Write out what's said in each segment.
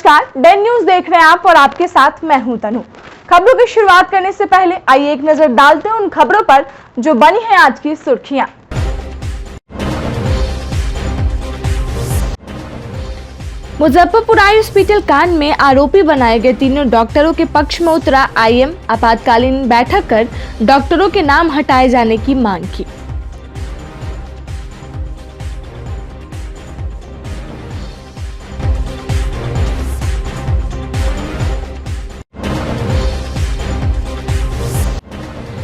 नमस्कार, Dane news देख रहे हैं आप और आपके साथ मैं हूं तनु। खबरों की शुरुआत करने से पहले आइए एक नजर डालते हैं उन खबरों पर जो बनी है आज की सुर्खियां। मुजफ्फरपुर आई हॉस्पिटल कांड में आरोपी बनाए गए तीनों डॉक्टरों के पक्ष में उतरा आईएम। आपातकालीन बैठक कर डॉक्टरों के नाम हटाए जाने की मांग की।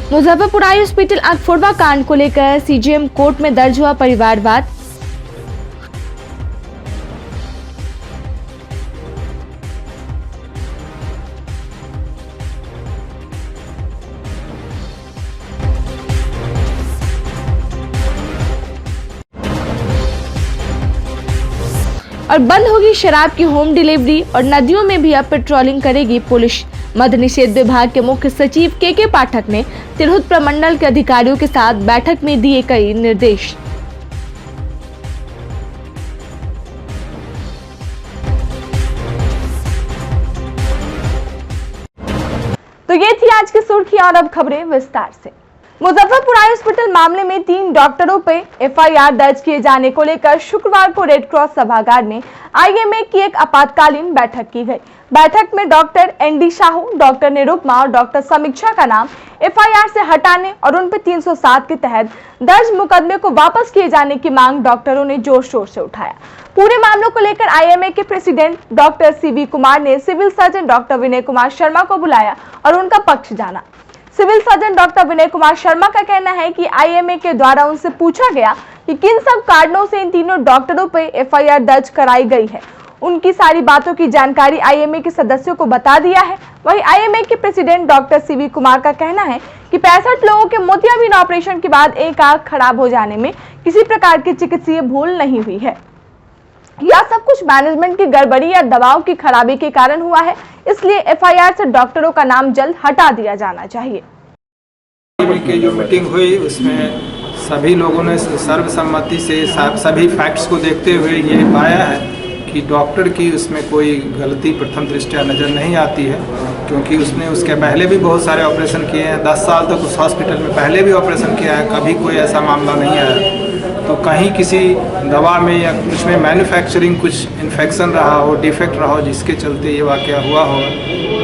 मुजफ्फरपुर आई हॉस्पिटल आगफोड़वा कांड को लेकर सीजेएम कोर्ट में दर्ज हुआ परिवारवाद। और बंद होगी शराब की होम डिलीवरी और नदियों में भी अब पेट्रोलिंग करेगी पुलिस। मद्य निषेध विभाग के मुख्य सचिव के पाठक ने तिरहुत प्रमंडल के अधिकारियों के साथ बैठक में दिए कई निर्देश। तो ये थी आज की सुर्खियां और अब खबरें विस्तार से। मुजफ्फरपुर आई हॉस्पिटल मामले में 3 डॉक्टरों पे एफआईआर दर्ज किए जाने को लेकर शुक्रवार को रेड क्रॉस सभागार में आईएमए की एक आपातकालीन बैठक की गई। बैठक में doctor ND Sahu, doctor Nirupama और डॉक्टर समीक्षा का नाम एफआईआर से हटाने और उन पर 307 के तहत दर्ज मुकदमे को वापस किए जाने की मांग डॉक्टरों ने जोर शोर से उठाया। पूरे मामलों को लेकर आईएमए के प्रेसिडेंट डॉक्टर सीवी कुमार ने civil surgeon doctor Vinay Kumar Sharma को बुलाया और उनका पक्ष जाना। Civil surgeon doctor Vinay Kumar Sharma का कहना है कि आईएमए के द्वारा उनसे पूछा गया कि किन सब कारणों से इन तीनों डॉक्टरों पर एफआईआर दर्ज कराई गई है। उनकी सारी बातों की जानकारी आईएमए के सदस्यों को बता दिया है। वहीं आईएमए के प्रेसिडेंट डॉक्टर सीवी कुमार का कहना है कि 65 लोगों के मोतियाबिंद ऑपरेशन के बाद एक आंख खराब हो जाने में किसी प्रकार की चिकित्सीय भूल नहीं हुई है। यह सब कुछ मैनेजमेंट की गड़बड़ी या दवाओं की खराबी के कारण हुआ है, इसलिए एफआईआर से डॉक्टरों का नाम जल्द हटा दिया जाना चाहिए। की जो मीटिंग हुई उसमें सभी लोगों ने सर्वसम्मति से सभी फैक्ट्स को देखते हुए ये पाया है कि डॉक्टर की उसमें कोई गलती प्रथम दृष्टया नज़र नहीं आती है, क्योंकि उसने उसके पहले भी बहुत सारे ऑपरेशन किए हैं। 10 साल तक उस हॉस्पिटल में पहले भी ऑपरेशन किया है, कभी कोई ऐसा मामला नहीं आया। तो कहीं किसी दवा में या कुछ में मैन्युफैक्चरिंग कुछ इन्फेक्शन रहा हो, डिफेक्ट रहा हो, जिसके चलते ये वाकया हुआ हो,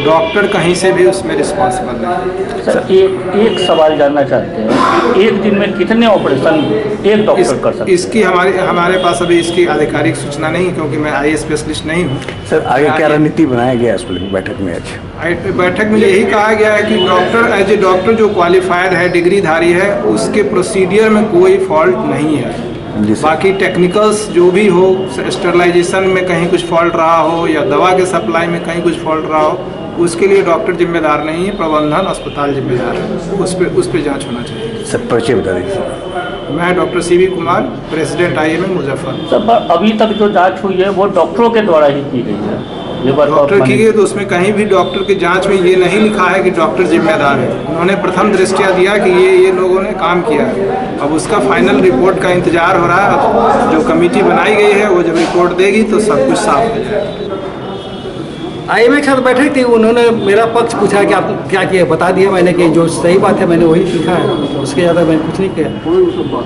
डॉक्टर कहीं से भी उसमें रिस्पॉन्सिबल नहीं। सर एक सवाल जानना चाहते हैं, एक दिन में कितने ऑपरेशन एक डॉक्टर कर सकते हैं? इसकी हमारे पास अभी इसकी आधिकारिक सूचना नहीं, क्योंकि मैं आई स्पेशलिस्ट नहीं हूँ। सर आगे क्या रणनीति बनाया गया है बैठक में? आज बैठक में यही कहा गया है कि डॉक्टर एज ए डॉक्टर जो क्वालिफाइड है, डिग्रीधारी है, उसके प्रोसीडियर में कोई फॉल्ट नहीं है। बाकी टेक्निकल्स जो भी हो, स्टरलाइजेशन में कहीं कुछ फॉल्ट रहा हो या दवा के सप्लाई में कहीं कुछ फॉल्ट रहा हो, उसके लिए डॉक्टर जिम्मेदार नहीं है, प्रबंधन अस्पताल जिम्मेदार है। उस पर जांच होना चाहिए। सर परिचय बता दीजिए। मैं doctor CV Kumar, president IMA Muzaffar. Sir अभी तक जो जांच हुई है वो डॉक्टरों के द्वारा ही की गई है। ये बात डॉक्टर की गई, तो उसमें कहीं भी डॉक्टर की जांच में ये नहीं लिखा है कि डॉक्टर जिम्मेदार है। उन्होंने प्रथम दृष्टया दिया कि ये लोगों ने काम किया है। अब उसका फाइनल रिपोर्ट का इंतजार हो रहा है। जो कमेटी बनाई गई है वो जब रिपोर्ट देगी तो सब कुछ साफ हो जाएगा। आईएमए के साथ बैठक थी, उन्होंने मेरा पक्ष पूछा कि आप क्या किया, बता दिया मैंने कि जो सही बात है मैंने वही लिखा है, उसके ज़्यादा मैंने कुछ नहीं किया।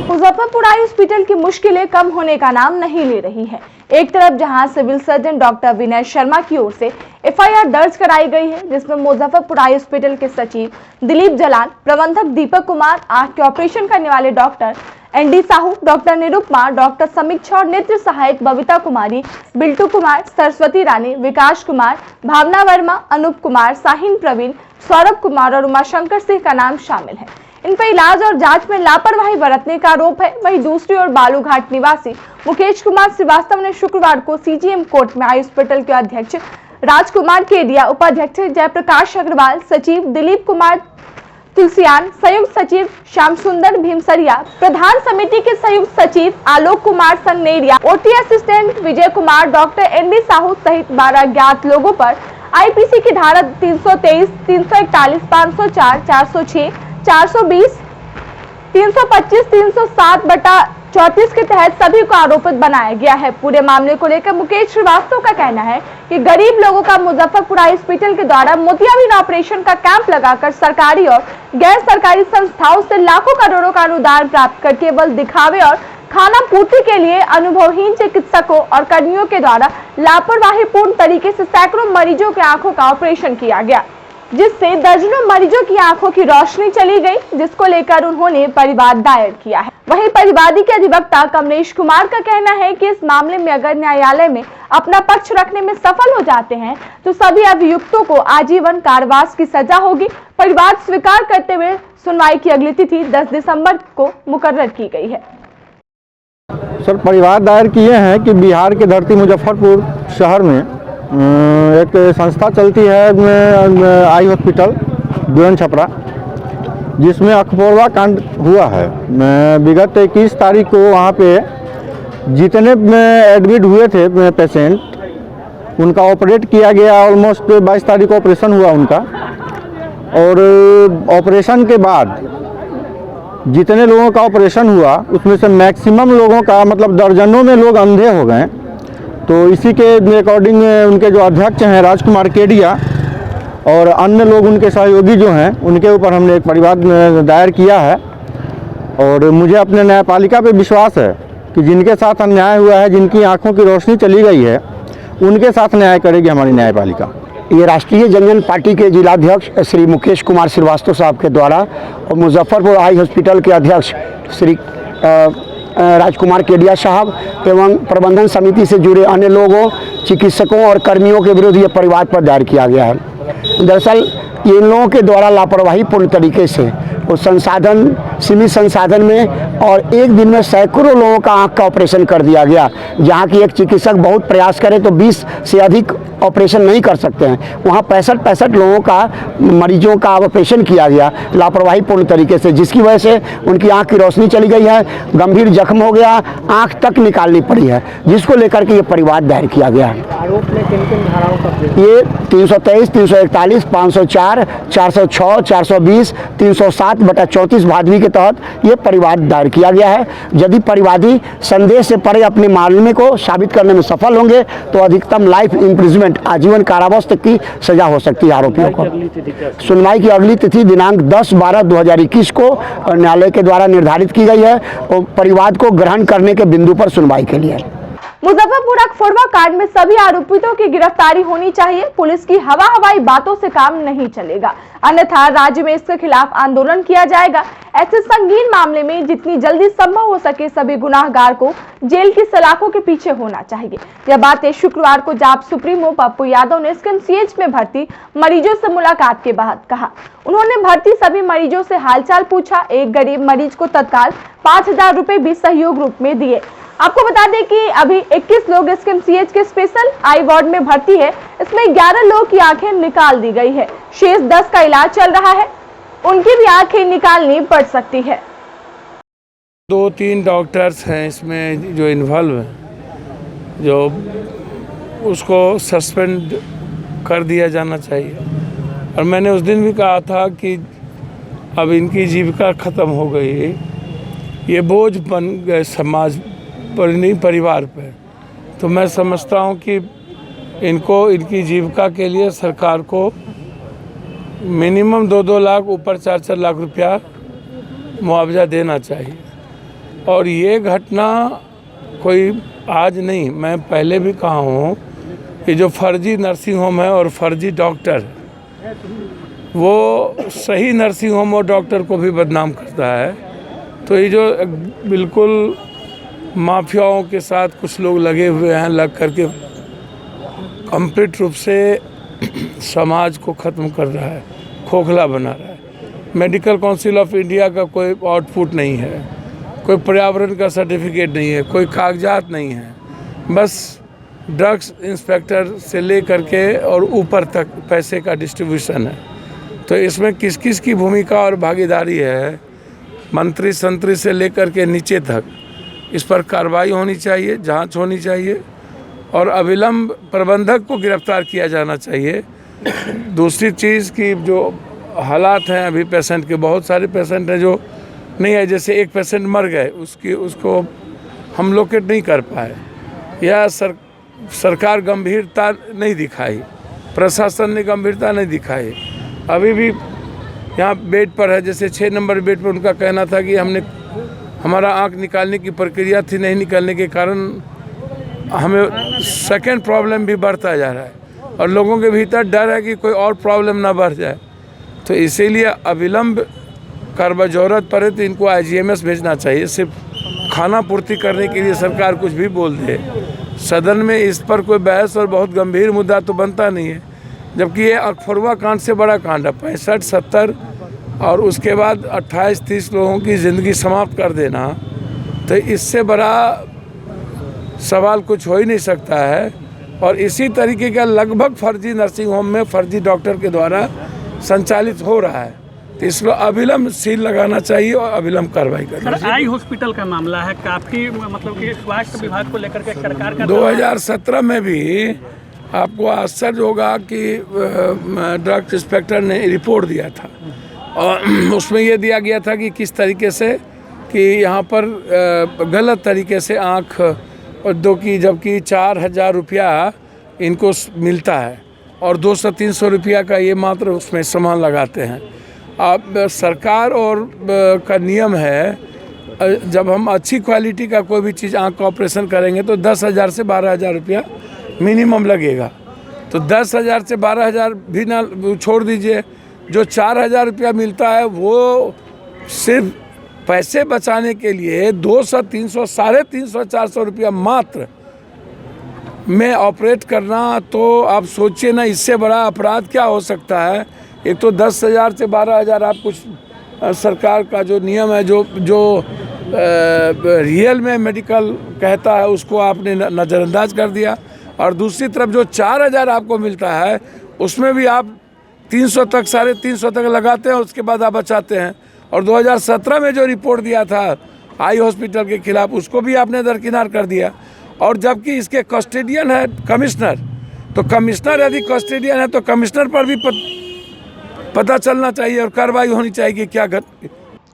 मुजफ्फरपुर आई हॉस्पिटल की मुश्किलें कम होने का नाम नहीं ले रही है। एक तरफ जहां civil surgeon doctor Vinay Sharma की ओर से एफआईआर दर्ज कराई गई है, जिसमें मुजफ्फरपुर आई हॉस्पिटल के सचिव दिलीप जलाल, प्रबंधक दीपक कुमार, आंख के ऑपरेशन करने वाले doctor ND Sahu, doctor Nirupama, doctor Samiksha और नेत्र सहायक बबीता कुमारी, बिल्टू कुमार, सरस्वती रानी, विकास कुमार, भावना वर्मा, अनूप कुमार, साहिन प्रवीण, सौरभ कुमार और उमाशंकर सिंह का नाम शामिल है। इन पर इलाज और जांच में लापरवाही बरतने का आरोप है। वहीं दूसरी ओर बालूघाट निवासी मुकेश कुमार श्रीवास्तव ने शुक्रवार को सीजीएम कोर्ट में आई हॉस्पिटल के अध्यक्ष राजकुमार केडिया, उपाध्यक्ष जयप्रकाश अग्रवाल, सचिव दिलीप कुमार तुलसियान, संयुक्त सचिव श्याम सुंदर भीमसरिया, प्रधान समिति के संयुक्त सचिव Alok Kumar सन्नेरिया, OT assistant Vijay Kumar, doctor ND Sahu सहित 12 ज्ञात लोगों पर आईपीसी की धारा 323, 341, 504, 406, 420, 325, 307 34 के तहत सभी को आरोपित बनाया गया है। पूरे मामले को लेकर मुकेश श्रीवास्तव का कहना है कि गरीब लोगों का मुजफ्फरपुर हॉस्पिटल के द्वारा मोतियाबिंद ऑपरेशन का कैंप लगाकर सरकारी और गैर सरकारी संस्थाओं से लाखों करोड़ों का अनुदान प्राप्त कर केवल दिखावे और खाना पूर्ति के लिए अनुभवहीन चिकित्सकों और कर्मियों के द्वारा लापरवाहीपूर्ण तरीके से सैकड़ों मरीजों की आंखों का ऑपरेशन किया गया, जिससे दर्जनों मरीजों की आंखों की रोशनी चली गई, जिसको लेकर उन्होंने परिवाद दायर किया है। वहीं परिवादी के अधिवक्ता कमलेश कुमार का कहना है कि इस मामले में अगर न्यायालय में अपना पक्ष रखने में सफल हो जाते हैं तो सभी अभियुक्तों को आजीवन कारावास की सजा होगी। परिवाद स्वीकार करते हुए सुनवाई की अगली तिथि 10 दिसंबर को मुकर्रर की गई है। सर, परिवाद दायर किए हैं कि बिहार की धरती मुजफ्फरपुर शहर में एक संस्था चलती है आई हॉस्पिटल दुल्हन छपरा, जिसमें अखबारवा कांड हुआ है। विगत 21 तारीख को वहाँ पे जितने एडमिट हुए थे पेशेंट, उनका ऑपरेट किया गया। ऑलमोस्ट 22 तारीख को ऑपरेशन हुआ उनका, और ऑपरेशन के बाद जितने लोगों का ऑपरेशन हुआ उसमें से मैक्सिमम लोगों का, मतलब दर्जनों में लोग अंधे हो गए। तो इसी के अकॉर्डिंग उनके जो अध्यक्ष हैं राजकुमार केडिया और अन्य लोग उनके सहयोगी जो हैं, उनके ऊपर हमने एक परिवाद दायर किया है। और मुझे अपने न्यायपालिका पे विश्वास है कि जिनके साथ अन्याय हुआ है, जिनकी आंखों की रोशनी चली गई है, उनके साथ न्याय करेगी हमारी न्यायपालिका। ये राष्ट्रीय जनजन पार्टी के जिलाध्यक्ष श्री मुकेश कुमार श्रीवास्तव साहब के द्वारा और मुजफ्फरपुर आई हॉस्पिटल के अध्यक्ष श्री राजकुमार केडिया साहब एवं प्रबंधन समिति से जुड़े अन्य लोगों, चिकित्सकों और कर्मियों के विरुद्ध ये परिवाद पर दायर किया गया है। दरअसल इन लोगों के द्वारा लापरवाहीपूर्ण तरीके से उस संसाधन, सीमित संसाधन में और एक दिन में सैकड़ों लोगों का आंख का ऑपरेशन कर दिया गया। जहां की एक चिकित्सक बहुत प्रयास करे तो 20 से अधिक ऑपरेशन नहीं कर सकते हैं, वहां 65 लोगों का, मरीजों का ऑपरेशन किया गया लापरवाहीपूर्ण तरीके से, जिसकी वजह से उनकी आंख की रोशनी चली गई है, गंभीर जख्म हो गया, आंख तक निकालनी पड़ी है, जिसको लेकर के ये परिवाद दायर किया गया है। आरोप में किन धाराओं का? ये 323, 341, 504, 406, 420, 307/34 भादवी के तहत ये परिवाद दायर किया गया है। यदि परिवादी संदेह से परे अपने मामले को साबित करने में सफल होंगे तो अधिकतम लाइफ इम्प्रिजमेंट, आजीवन कारावास तक की सजा हो सकती है आरोपियों को। सुनवाई की अगली तिथि दिनांक 10/12/2021 को न्यायालय के द्वारा निर्धारित की गई है और परिवाद को ग्रहण करने के बिंदु पर सुनवाई के लिए। मुजफ्फरपुर अखबारवा कांड में सभी आरोपितों की गिरफ्तारी होनी चाहिए। पुलिस की हवाई बातों से काम नहीं चलेगा, अन्यथा राज्य में इसके खिलाफ आंदोलन किया जाएगा। ऐसे संगीन मामले में जितनी जल्दी संभव हो सके सभी गुनाहगार को जेल की सलाखों के पीछे होना चाहिए। यह बातें शुक्रवार को जाप सुप्रीमो पप्पू यादव ने एसकेएमसीएच में भर्ती मरीजों से मुलाकात के बाद कहा। उन्होंने भर्ती सभी मरीजों से हालचाल पूछा। एक गरीब मरीज को तत्काल 5000 रुपए भी सहयोग रूप में दिए। आपको बता दें कि अभी 21 लोग एसकेएमसीएच के स्पेशल आई वार्ड में भर्ती है। इसमें 11 लोग की आंखें निकाल दी गई है, शेष 10 का इलाज चल रहा है, उनकी भी आंखें निकालनी पड़ सकती है। 2-3 डॉक्टर्स हैं इसमें जो इन्वॉल्व हैं, जो उसको सस्पेंड कर दिया जाना चाहिए। और मैंने उस दिन भी कहा था कि अब इनकी जीविका ख़त्म हो गई, ये बोझ बन गए समाज पर, नहीं परिवार पे। तो मैं समझता हूँ कि इनको इनकी जीविका के लिए सरकार को मिनिमम 2-2 लाख, ऊपर 4-4 लाख रुपया मुआवजा देना चाहिए। और ये घटना कोई आज नहीं, मैं पहले भी कहा हूँ कि जो फर्जी नर्सिंग होम है और फर्जी डॉक्टर, वो सही नर्सिंग होम और डॉक्टर को भी बदनाम करता है। तो ये जो बिल्कुल माफियाओं के साथ कुछ लोग लगे हुए हैं, लग करके कंप्लीट रूप से समाज को ख़त्म कर रहा है, खोखला बना रहा है। मेडिकल काउंसिल ऑफ इंडिया का कोई आउटपुट नहीं है, कोई पर्यावरण का सर्टिफिकेट नहीं है, कोई कागजात नहीं है, बस ड्रग्स इंस्पेक्टर से ले करके और ऊपर तक पैसे का डिस्ट्रीब्यूशन है। तो इसमें किस किस की भूमिका और भागीदारी है, मंत्री संतरी से लेकर के नीचे तक, इस पर कार्रवाई होनी चाहिए, जांच होनी चाहिए और अविलंब प्रबंधक को गिरफ्तार किया जाना चाहिए। दूसरी चीज़ की जो हालात हैं अभी पेशेंट के, बहुत सारे पेशेंट हैं जो नहीं है, जैसे एक पेशेंट मर गए, उसको हम लोकेट नहीं कर पाए, या सरकार गंभीरता नहीं दिखाई, प्रशासन ने गंभीरता नहीं दिखाई। अभी भी यहाँ बेड पर है, जैसे 6 नंबर बेड पर उनका कहना था कि हमारा आँख निकालने की प्रक्रिया थी, नहीं निकालने के कारण हमें सेकंड प्रॉब्लम भी बढ़ता जा रहा है और लोगों के भीतर डर है कि कोई और प्रॉब्लम ना बढ़ जाए। तो इसीलिए अविलंब कार्रवाई जरूरत पड़े तो इनको IGMS भेजना चाहिए। सिर्फ खाना पूर्ति करने के लिए सरकार कुछ भी बोल दे, सदन में इस पर कोई बहस और बहुत गंभीर मुद्दा तो बनता नहीं है। जबकि ये अखफरवा कांड से बड़ा कांड है, 65-70 और उसके बाद 28-30 लोगों की ज़िंदगी समाप्त कर देना, तो इससे बड़ा सवाल कुछ हो ही नहीं सकता है। और इसी तरीके का लगभग फर्जी नर्सिंग होम में फर्जी डॉक्टर के द्वारा संचालित हो रहा है, तो इसको अविलंब सील लगाना चाहिए और अविलंब कार्रवाई करनी चाहिए। आई हॉस्पिटल का मामला है, काफ़ी मतलब कि स्वास्थ्य विभाग को लेकर के सरकार का 2017 में भी आपको आश्चर्य होगा कि ड्रग इंस्पेक्टर ने रिपोर्ट दिया था और उसमें ये दिया गया था कि किस तरीके से कि यहाँ पर गलत तरीके से आँख और दो की, जबकि 4,000 रुपया इनको मिलता है और 200-300 रुपया का ये मात्र उसमें सामान लगाते हैं। अब सरकार और का नियम है, जब हम अच्छी क्वालिटी का कोई भी चीज़ आँख का ऑपरेशन करेंगे तो 10,000 से 12,000 रुपया मिनिमम लगेगा। तो 10,000 से 12,000 भी ना छोड़ दीजिए, जो 4,000 रुपया मिलता है वो सिर्फ पैसे बचाने के लिए 200, 300, 350, 400 रुपया मात्र में ऑपरेट करना, तो आप सोचिए ना इससे बड़ा अपराध क्या हो सकता है। एक तो 10,000 से 12,000 आप कुछ सरकार का जो नियम है, जो रियल में मेडिकल कहता है उसको आपने नज़रअंदाज कर दिया, और दूसरी तरफ जो 4,000 आपको मिलता है उसमें भी आप 300 तक 350 तक लगाते हैं, उसके बाद आप बचाते हैं। और 2017 में जो रिपोर्ट दिया था आई हॉस्पिटल के खिलाफ, उसको भी आपने दरकिनार कर दिया। और जबकि इसके कस्टोडियन है कमिश्नर, तो कमिश्नर यदि कस्टोडियन है तो कमिश्नर पर भी पता चलना चाहिए और कार्रवाई होनी चाहिए कि क्या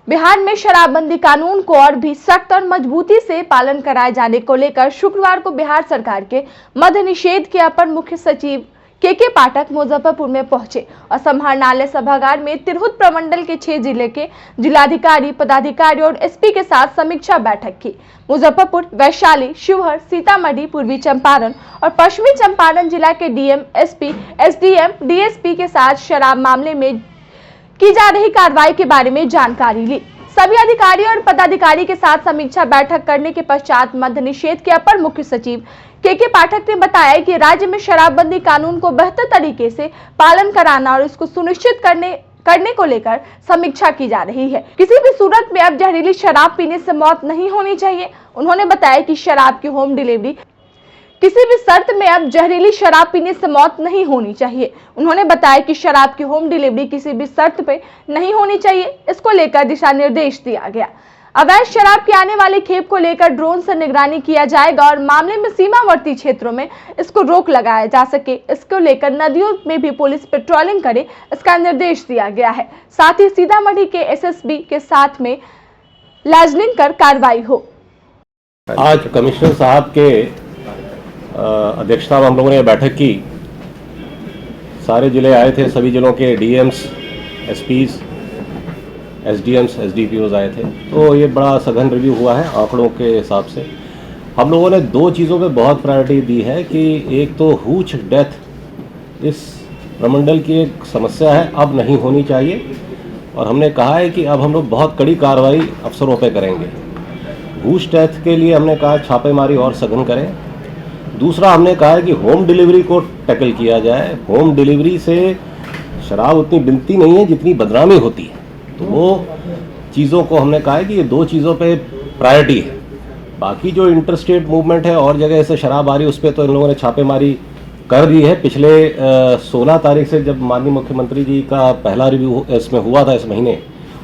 बिहार में शराबबंदी कानून को और भी सख्त और मजबूती से पालन कराए जाने को लेकर शुक्रवार को बिहार सरकार के मद्य निषेध के अपर मुख्य सचिव के पाठक मुजफ्फरपुर में पहुंचे और समाहरणालय सभागार में तिरहुत प्रमंडल के 6 जिले के जिलाधिकारी, पदाधिकारी और SP के साथ समीक्षा बैठक की। मुजफ्फरपुर, वैशाली, शिवहर, सीतामढ़ी, पूर्वी चंपारण और पश्चिमी चंपारण जिला के DM, SP, SDM, DSP के साथ शराब मामले में की जा रही कार्रवाई के बारे में जानकारी ली। सभी अधिकारी और पदाधिकारी के साथ समीक्षा बैठक करने के पश्चात मद्य निषेध के अपर मुख्य सचिव के पाठक ने बताया कि राज्य में शराबबंदी कानून को बेहतर तरीके से पालन कराना और इसको सुनिश्चित करने को लेकर समीक्षा की जा रही है। किसी भी सूरत में अब जहरीली शराब पीने से मौत नहीं होनी चाहिए। उन्होंने बताया कि शराब की होम डिलीवरी किसी भी शर्त में अब जहरीली शराब पीने से मौत नहीं होनी चाहिए। उन्होंने बताया कि शराब की होम डिलीवरी किसी भी शर्त पे नहीं होनी चाहिए। इसको लेकर दिशा निर्देश दिया गया। अवैध शराब के आने वाले खेप को लेकर ड्रोन से निगरानी किया जाएगा और मामले में सीमावर्ती क्षेत्रों में इसको रोक लगाया जा सके, इसको लेकर नदियों में भी पुलिस पेट्रोलिंग करे, इसका निर्देश दिया गया है। साथ ही सीतामढ़ी के SSB के साथ में लैजनिंग कर कार्रवाई हो। आज कमिश्नर साहब के अध्यक्षता में हम लोगों ने बैठक की। सारे जिले आए थे, सभी जिलों के DMs, SPs, SDMs, SDPOs आए थे। तो ये बड़ा सघन रिव्यू हुआ है आंकड़ों के हिसाब से। हम लोगों ने 2 चीज़ों पे बहुत प्रायोरिटी दी है कि एक तो हूच डेथ इस प्रमंडल की एक समस्या है, अब नहीं होनी चाहिए, और हमने कहा है कि अब हम लोग बहुत कड़ी कार्रवाई अफसरों पे करेंगे। हूच डेथ के लिए हमने कहा छापेमारी और सघन करें। दूसरा हमने कहा है कि होम डिलीवरी को टैकल किया जाए। होम डिलीवरी से शराब उतनी बिकती नहीं है जितनी बदनामी होती है, तो वो चीज़ों को हमने कहा है कि ये 2 चीज़ों पे प्रायोरिटी है। बाकी जो इंटर स्टेट मूवमेंट है और जगह से शराब आ रही है, उस पर तो इन लोगों ने छापेमारी कर दी है। पिछले 16 तारीख से जब माननीय मुख्यमंत्री जी का पहला रिव्यू इसमें हुआ था इस महीने,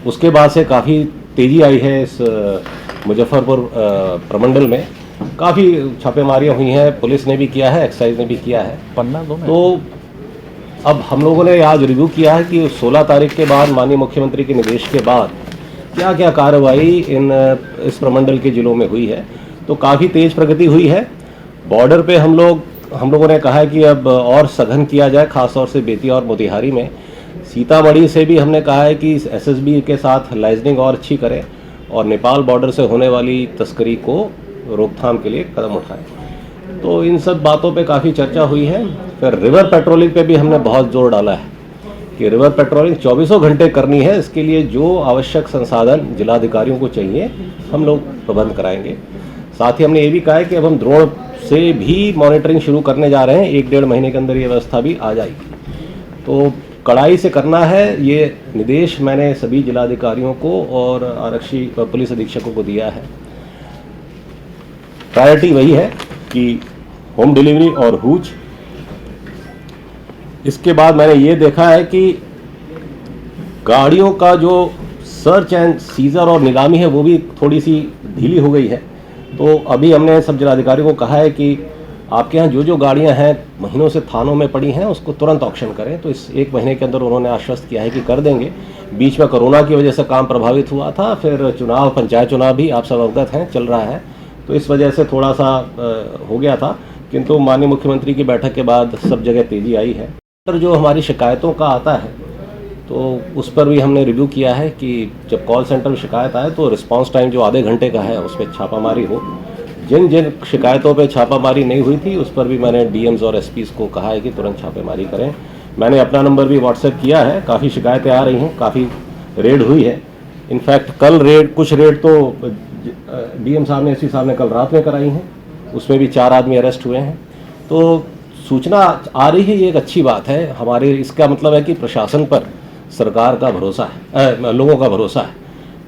उसके बाद से काफ़ी तेज़ी आई है इस मुजफ्फरपुर प्रमंडल में। काफ़ी छापेमारियाँ हुई हैं, पुलिस ने भी किया है, एक्साइज ने भी किया है। तो अब हम लोगों ने आज रिव्यू किया है कि 16 तारीख के बाद माननीय मुख्यमंत्री के निर्देश के बाद क्या क्या कार्रवाई इस प्रमंडल के जिलों में हुई है। तो काफ़ी तेज़ प्रगति हुई है। बॉर्डर पे हम लोगों ने कहा है कि अब और सघन किया जाए, खासतौर से बेतिया और मोतिहारी में। सीतामढ़ी से भी हमने कहा है कि एसएसबी के साथ लाइजनिंग और अच्छी करें और नेपाल बॉर्डर से होने वाली तस्करी को रोकथाम के लिए कदम उठाएं। तो इन सब बातों पे काफ़ी चर्चा हुई है। फिर रिवर पेट्रोलिंग पे भी हमने बहुत जोर डाला है कि रिवर पेट्रोलिंग 24 घंटे करनी है। इसके लिए जो आवश्यक संसाधन जिलाधिकारियों को चाहिए हम लोग प्रबंध कराएंगे। साथ ही हमने ये भी कहा है कि अब हम ड्रोन से भी मॉनिटरिंग शुरू करने जा रहे हैं। 1-1.5 महीने के अंदर ये व्यवस्था भी आ जाएगी। तो कड़ाई से करना है, ये निर्देश मैंने सभी जिलाधिकारियों को और आरक्षी पुलिस अधीक्षकों को दिया है। प्रायोरिटी वही है कि होम डिलीवरी और हूच। इसके बाद मैंने ये देखा है कि गाड़ियों का जो सर्च एंड सीजर और नीलामी है वो भी थोड़ी सी ढीली हो गई है। तो अभी हमने सब जिलाधिकारियों को कहा है कि आपके यहाँ जो गाड़ियाँ हैं महीनों से थानों में पड़ी हैं उसको तुरंत ऑक्शन करें। तो इस 1 महीने के अंदर उन्होंने आश्वस्त किया है कि कर देंगे। बीच में कोरोना की वजह से काम प्रभावित हुआ था, फिर चुनाव, पंचायत चुनाव भी आप सब अवगत हैं चल रहा है, तो इस वजह से थोड़ा सा हो गया था। किंतु माननीय मुख्यमंत्री की बैठक के बाद सब जगह तेज़ी आई है। पर जो हमारी शिकायतों का आता है तो उस पर भी हमने रिव्यू किया है कि जब कॉल सेंटर में शिकायत आए तो रिस्पांस टाइम जो आधे घंटे का है उस पर छापामारी हो। जिन जिन शिकायतों पे छापामारी नहीं हुई थी उस पर भी मैंने डीएम्स और एसपीस को कहा है कि तुरंत छापेमारी करें। मैंने अपना नंबर भी व्हाट्सएप किया है। काफ़ी शिकायतें आ रही हैं, काफ़ी रेड हुई है। इनफैक्ट कल कुछ रेड तो डीएम साहब ने, एसपी साहब ने कल रात में कराई हैं, उसमें भी 4 आदमी अरेस्ट हुए हैं। तो सूचना आ रही है, ये एक अच्छी बात है हमारे। इसका मतलब है कि प्रशासन पर सरकार का भरोसा है, लोगों का भरोसा है,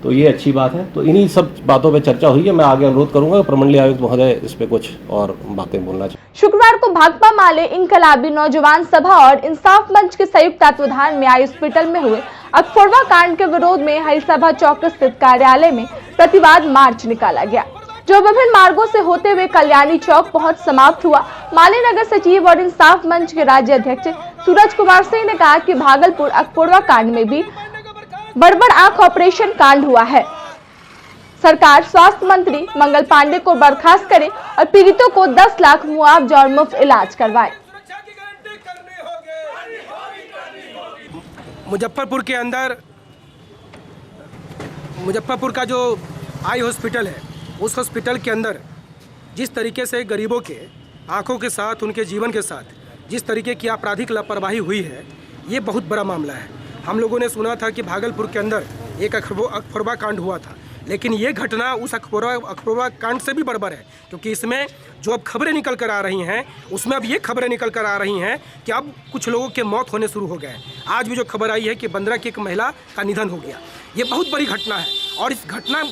तो ये अच्छी बात है। तो इन्हीं सब बातों पे चर्चा हुई है। मैं आगे अनुरोध करूंगा प्रमंडलीय आयुक्त महोदय इस पे कुछ और बातें बोलना चाहिए। शुक्रवार को भाकपा माले, इनकलाबी नौजवान सभा और इंसाफ मंच के संयुक्त तत्वाधान में आई हॉस्पिटल में हुए अखफोड़वा कांड के विरोध में हरिसभा चौक स्थित कार्यालय में प्रतिवाद मार्च निकाला गया, जो विभिन्न मार्गों से होते हुए कल्याणी चौक पहुंच समाप्त हुआ। माले नगर सचिव और इंसाफ मंच के राज्य अध्यक्ष सूरज कुमार सिंह ने कहा कि भागलपुर अखफोड़वा कांड में भी बड़बड़ आंख ऑपरेशन कांड हुआ है। सरकार स्वास्थ्य मंत्री मंगल पांडे को बर्खास्त करे और पीड़ितों को 10 लाख मुआवजा और मुफ्त इलाज करवाए। मुजफ्फरपुर के अंदर मुजफ्फरपुर का जो आई हॉस्पिटल है, उस हॉस्पिटल के अंदर जिस तरीके से गरीबों के आंखों के साथ, उनके जीवन के साथ जिस तरीके की आपराधिक लापरवाही हुई है, ये बहुत बड़ा मामला है। हम लोगों ने सुना था कि भागलपुर के अंदर एक अखफोड़वा कांड हुआ था, लेकिन ये घटना उस अखफोड़वा कांड से भी बड़बड़ है, क्योंकि इसमें जो अब खबरें निकल कर आ रही हैं उसमें अब ये खबरें निकल कर आ रही हैं कि अब कुछ लोगों के मौत होने शुरू हो गए हैं। आज भी जो खबर आई है कि बंदरा की एक महिला का निधन हो गया। ये बहुत बड़ी घटना है और इस घटना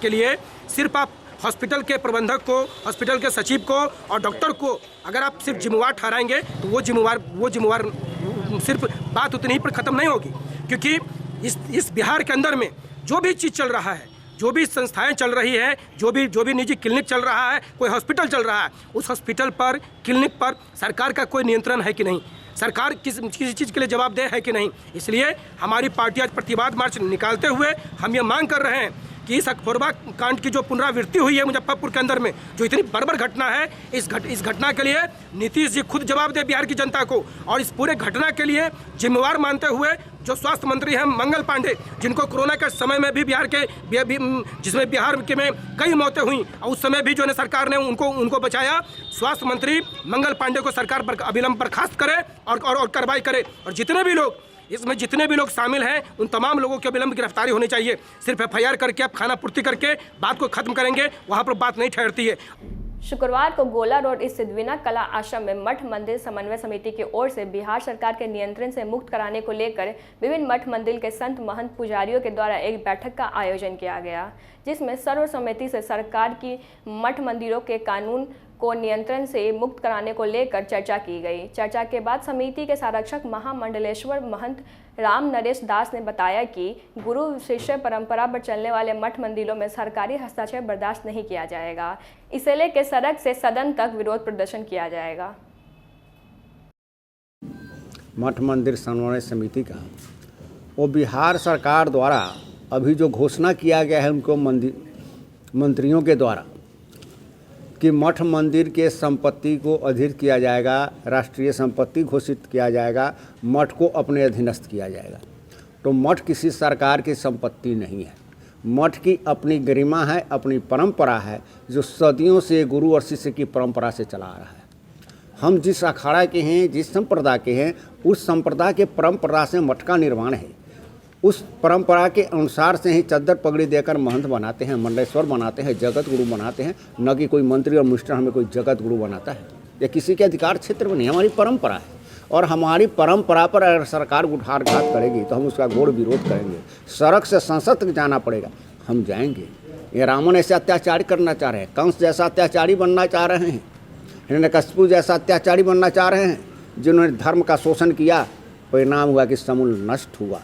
के लिए सिर्फ आप हॉस्पिटल के प्रबंधक को, हॉस्पिटल के सचिव को और डॉक्टर को अगर आप सिर्फ जिम्मेवार ठहराएंगे तो वो जिम्मेवार सिर्फ बात उतनी ही पर ख़त्म नहीं होगी, क्योंकि इस बिहार के अंदर में जो भी चीज़ चल रहा है, जो भी संस्थाएं चल रही है, जो भी निजी क्लिनिक चल रहा है, कोई हॉस्पिटल चल रहा है, उस हॉस्पिटल पर, क्लिनिक पर सरकार का कोई नियंत्रण है कि नहीं, सरकार किसी चीज़ के लिए जवाबदेह है कि नहीं। इसलिए हमारी पार्टी आज प्रतिवाद मार्च निकालते हुए हम ये मांग कर रहे हैं कि इस अखफोड़वा कांड की जो पुनरावृत्ति हुई है मुजफ्फरपुर के अंदर में, जो इतनी बर्बर घटना है, इस घटना के लिए नीतीश जी खुद जवाब दे बिहार की जनता को, और इस पूरे घटना के लिए जिम्मेवार मानते हुए जो स्वास्थ्य मंत्री हैं मंगल पांडे, जिनको कोरोना के समय में भी जिसमें बिहार के में कई मौतें हुई, और उस समय भी जो है सरकार ने उनको बचाया, स्वास्थ्य मंत्री मंगल पांडे को सरकार अविलंब बर्खास्त करे और कार्रवाई करे, और जितने भी लोग शामिल हैं उन तमाम लोगों की अविलंब गिरफ्तारी होनी चाहिए। सिर्फ एफआईआर करके आप खाना पूर्ति करके बात को खत्म करेंगे, वहाँ पर बात नहीं ठहरती है। शुक्रवार को गोला रोड स्थित विना कला आश्रम में मठ मंदिर समन्वय समिति की ओर से बिहार सरकार के नियंत्रण से मुक्त कराने को लेकर विभिन्न मठ मंदिर के संत महंत पुजारियों के द्वारा एक बैठक का आयोजन किया गया, जिसमें सर्वसम्मति से सरकार की मठ मंदिरों के कानून को नियंत्रण से मुक्त कराने को लेकर चर्चा की गई। चर्चा के बाद समिति के संरक्षक महामंडलेश्वर महंत राम नरेश दास ने बताया कि गुरु शिष्य परंपरा पर चलने वाले मठ मंदिरों में सरकारी हस्तक्षेप बर्दाश्त नहीं किया जाएगा। इसे लेकर सड़क से सदन तक विरोध प्रदर्शन किया जाएगा। मठ मंदिर समन्वय समिति का वो बिहार सरकार द्वारा अभी जो घोषणा किया गया है उनको मंत्रियों के द्वारा कि मठ मंदिर के संपत्ति को अधिक किया जाएगा, राष्ट्रीय संपत्ति घोषित किया जाएगा, मठ को अपने अधीनस्थ किया जाएगा। तो मठ किसी सरकार की संपत्ति नहीं है। मठ की अपनी गरिमा है, अपनी परंपरा है, जो सदियों से गुरु और शिष्य की परंपरा से चला आ रहा है। हम जिस अखाड़ा के हैं, जिस संप्रदाय के हैं, उस संप्रदाय के परंपरा से मठ का निर्माण है। उस परंपरा के अनुसार से ही चद्दर पगड़ी देकर महंत बनाते हैं, मंडलेश्वर बनाते हैं, जगत गुरु बनाते हैं। न कि कोई मंत्री और मिनिस्टर हमें कोई जगत गुरु बनाता है। यह किसी के अधिकार क्षेत्र में नहीं, हमारी परंपरा है। और हमारी परंपरा पर अगर सरकार कुठारघात करेगी तो हम उसका घोर विरोध करेंगे। सड़क से संसद तक जाना पड़ेगा, हम जाएंगे। ये रावण ऐसे अत्याचार करना चाह रहे हैं, कंस जैसा अत्याचारी बनना चाह रहे हैं, हिरण्यकशिपु जैसा अत्याचारी बनना चाह रहे हैं, जिन्होंने धर्म का शोषण किया। परिणाम हुआ कि समूल नष्ट हुआ,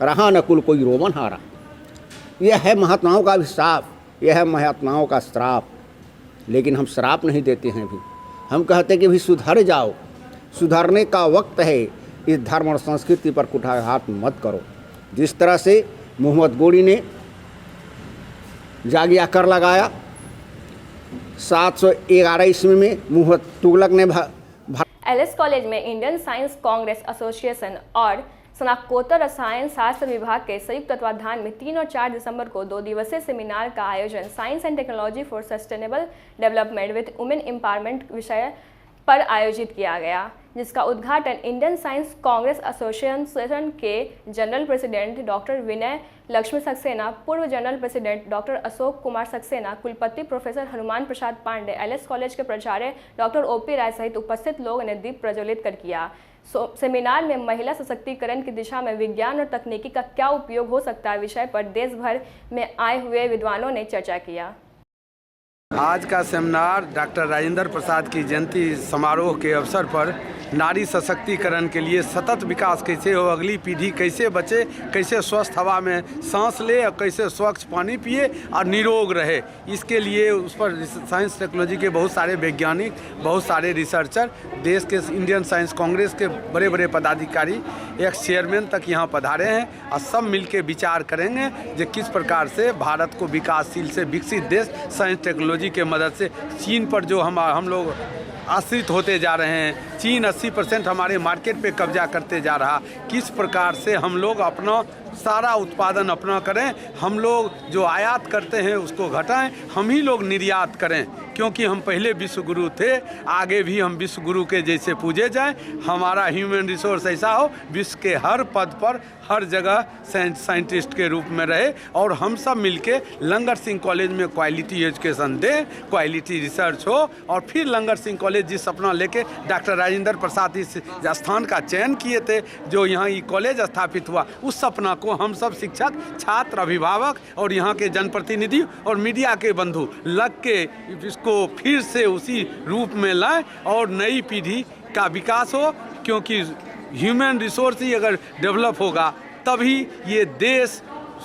रहा न कुल कोई रोमन हारा। यह है महात्माओं का अभिशाप, यह है महात्माओं का श्राप। लेकिन हम श्राप नहीं देते हैं। भी हम कहते हैं कि भी सुधर जाओ, सुधरने का वक्त है। इस धर्म और संस्कृति पर कुठारघात मत करो। जिस तरह से मोहम्मद गोरी ने जागिया कर लगाया, 711 ईस्वी में मोहम्मद तुगलक ने एलएस कॉलेज में इंडियन साइंस कांग्रेस एसोसिएशन और स्नातकोत्तर रसायन शास्त्र विभाग के संयुक्त तत्वाधान में 3 और 4 दिसंबर को 2 दिवसीय सेमिनार का आयोजन science and technology for sustainable development with women empowerment विषय पर आयोजित किया गया, जिसका उद्घाटन इंडियन साइंस कांग्रेस एसोसिएशन के जनरल प्रेसिडेंट डॉक्टर विनय लक्ष्मी सक्सेना, पूर्व general president doctor Ashok Kumar Saxena, कुलपति professor Hanuman Prasad Pandey, LS college के प्राचार्य डॉक्टर ओपी राय सहित उपस्थित लोगों ने दीप प्रज्वलित कर किया। सेमिनार में महिला सशक्तिकरण की दिशा में विज्ञान और तकनीकी का क्या उपयोग हो सकता है विषय पर देश भर में आए हुए विद्वानों ने चर्चा किया। आज का सेमिनार डॉक्टर राजेंद्र प्रसाद की जयंती समारोह के अवसर पर नारी सशक्तिकरण के लिए सतत विकास कैसे हो, अगली पीढ़ी कैसे बचे, कैसे स्वस्थ हवा में सांस ले और कैसे स्वच्छ पानी पिए और निरोग रहे, इसके लिए उस पर साइंस टेक्नोलॉजी के बहुत सारे वैज्ञानिक, बहुत सारे रिसर्चर, देश के इंडियन साइंस कांग्रेस के बड़े बड़े पदाधिकारी, एक्स चेयरमैन तक यहाँ पधारे हैं और सब मिलकर विचार करेंगे जो किस प्रकार से भारत को विकासशील से विकसित देश साइंस टेक्नोलॉजी के मदद से, चीन पर जो हम लोग आश्रित होते जा रहे हैं, चीन 80% हमारे मार्केट पे कब्जा करते जा रहा, किस प्रकार से हम लोग अपना सारा उत्पादन अपना करें, हम लोग जो आयात करते हैं उसको घटाएं, हम ही लोग निर्यात करें, क्योंकि हम पहले विश्व गुरु थे, आगे भी हम विश्व गुरु के जैसे पूजे जाएं। हमारा ह्यूमन रिसोर्स ऐसा हो विश्व के हर पद पर हर जगह साइंटिस्ट के रूप में रहे और हम सब मिलके लंगर सिंह कॉलेज में क्वालिटी एजुकेशन दें, क्वालिटी रिसर्च हो और फिर लंगर सिंह कॉलेज जिस सपना लेके डॉक्टर राजेंद्र प्रसाद इस स्थान का चयन किए थे, जो यहाँ ये कॉलेज स्थापित हुआ, उस सपना को हम सब शिक्षक, छात्र, अभिभावक और यहाँ के जनप्रतिनिधि और मीडिया के बंधु लग के इसको फिर से उसी रूप में लाएं और नई पीढ़ी का विकास हो, क्योंकि ह्यूमन रिसोर्स ही अगर डेवलप होगा तभी ये देश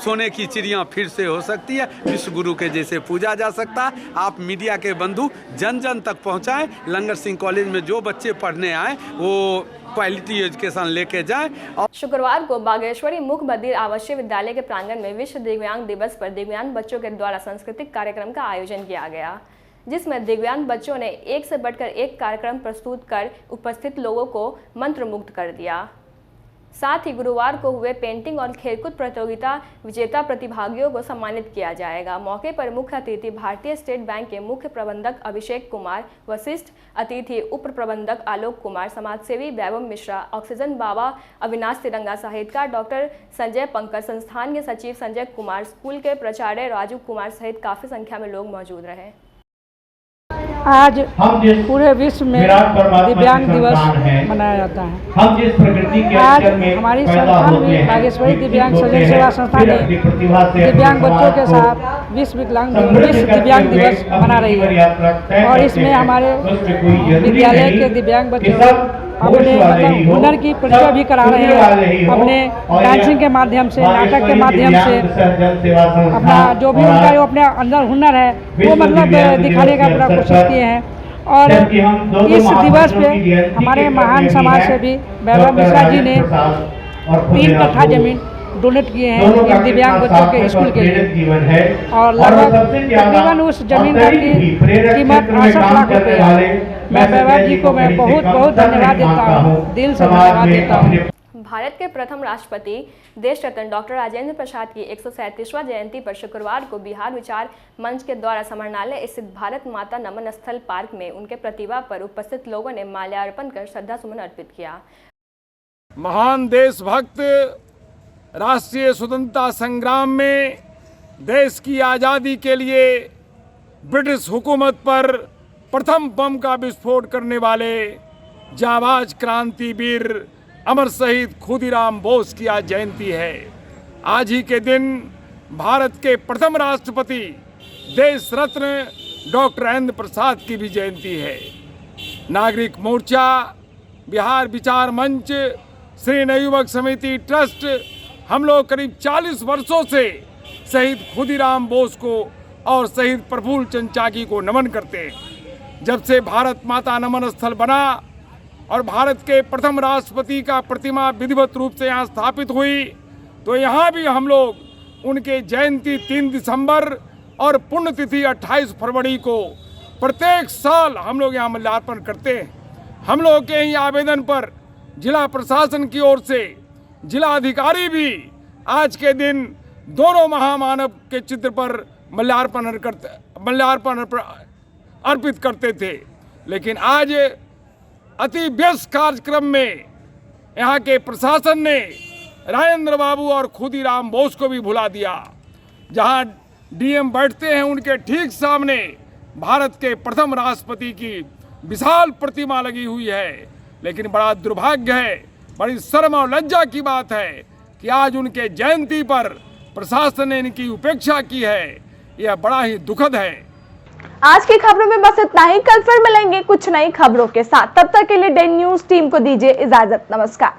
सोने की चिड़िया फिर से हो सकती है, विश्व गुरु के जैसे पूजा जा सकता है। आप मीडिया के बंधु जन जन तक पहुंचाएं, लंगर सिंह कॉलेज में जो बच्चे पढ़ने आए वो क्वालिटी एजुकेशन लेके जाएं। और शुक्रवार को बागेश्वरी मुख्य बधिर आवासीय विद्यालय के प्रांगण में विश्व दिव्यांग दिवस पर दिव्यांग बच्चों के द्वारा सांस्कृतिक कार्यक्रम का आयोजन किया गया, जिसमें दिव्यांग बच्चों ने एक से बढ़कर एक कार्यक्रम प्रस्तुत कर उपस्थित लोगों को मंत्रमुग्ध कर दिया। साथ ही गुरुवार को हुए पेंटिंग और खेलकूद प्रतियोगिता विजेता प्रतिभागियों को सम्मानित किया जाएगा। मौके पर मुख्य अतिथि भारतीय स्टेट बैंक के मुख्य प्रबंधक अभिषेक कुमार, वशिष्ठ अतिथि उप प्रबंधक आलोक कुमार, समाजसेवी वैभव मिश्रा, ऑक्सीजन बाबा अविनाश तिरंगा, साहित्यकार डॉक्टर संजय पंकज, संस्थान के सचिव संजय कुमार, स्कूल के प्राचार्य राजू कुमार सहित काफी संख्या में लोग मौजूद रहे। आज पूरे विश्व में दिव्यांग दिवस मनाया जाता है। आज हमारी संस्थान में बागेश्वरी दिव्यांग सजन सेवा संस्था ने दिव्यांग बच्चों के साथ विश्व दिव्यांग दिवस मना रही है और इसमें हमारे विद्यालय के दिव्यांग बच्चे अपने हुनर की परिचय भी करा रहे हैं, अपने डांसिंग के माध्यम से, नाटक के माध्यम से अपना जो भी उनका जो अपने अंदर हुनर है वो दिखाने का पूरा कोशिश किए हैं। और इस दिवस पे हमारे महान समाज सेवी वैभव मिश्रा जी ने 3 कट्ठा जमीन डोनेट किए हैं इन दिव्यांग बच्चों के स्कूल के लिए और लगभग तकरीबन उस जमीन की कीमत 68 लाख रुपये है। मैं वैभव जी को मैं बहुत बहुत धन्यवाद देता हूँ, दिल से धन्यवाद देता हूँ। भारत के प्रथम राष्ट्रपति देश रत्न डॉक्टर राजेंद्र प्रसाद की 137वां जयंती पर शुक्रवार को बिहार विचार मंच के द्वारा समाहरणालय स्थित भारत माता नमन स्थल पार्क में उनके प्रतिमा पर उपस्थित लोगों ने माल्यार्पण कर श्रद्धा सुमन अर्पित किया। महान देशभक्त राष्ट्रीय स्वतंत्रता संग्राम में देश की आज़ादी के लिए ब्रिटिश हुकूमत पर प्रथम बम का विस्फोट करने वाले जाबाज क्रांतिवीर अमर शहीद खुदीराम बोस की आज जयंती है। आज ही के दिन भारत के प्रथम राष्ट्रपति देश रत्न डॉक्टर राजेंद्र प्रसाद की भी जयंती है। नागरिक मोर्चा, बिहार विचार मंच, श्री नवयुवक समिति ट्रस्ट, हम लोग करीब 40 वर्षों से शहीद खुदीराम बोस को और शहीद प्रफुल्ल चंद्र चाकी को नमन करते हैं। जब से भारत माता नमन स्थल बना और भारत के प्रथम राष्ट्रपति का प्रतिमा विधिवत रूप से यहाँ स्थापित हुई, तो यहाँ भी हम लोग उनके जयंती 3 दिसंबर और पुण्यतिथि 28 फरवरी को प्रत्येक साल हम लोग यहाँ माल्यार्पण करते हैं। हम लोग के ही आवेदन पर जिला प्रशासन की ओर से जिला अधिकारी भी आज के दिन दोनों महामानव के चित्र पर माल्यार्पण अर्पित करते थे, लेकिन आज अति व्यस्त कार्यक्रम में यहाँ के प्रशासन ने राजेंद्र बाबू और खुदीराम बोस को भी भुला दिया। जहाँ डीएम बैठते हैं उनके ठीक सामने भारत के प्रथम राष्ट्रपति की विशाल प्रतिमा लगी हुई है, लेकिन बड़ा दुर्भाग्य है, बड़ी शर्म और लज्जा की बात है कि आज उनके जयंती पर प्रशासन ने इनकी उपेक्षा की है। यह बड़ा ही दुखद है। आज की खबरों में बस इतना ही। कल फिर मिलेंगे कुछ नई खबरों के साथ। तब तक के लिए डेन न्यूज टीम को दीजिए इजाजत। नमस्कार।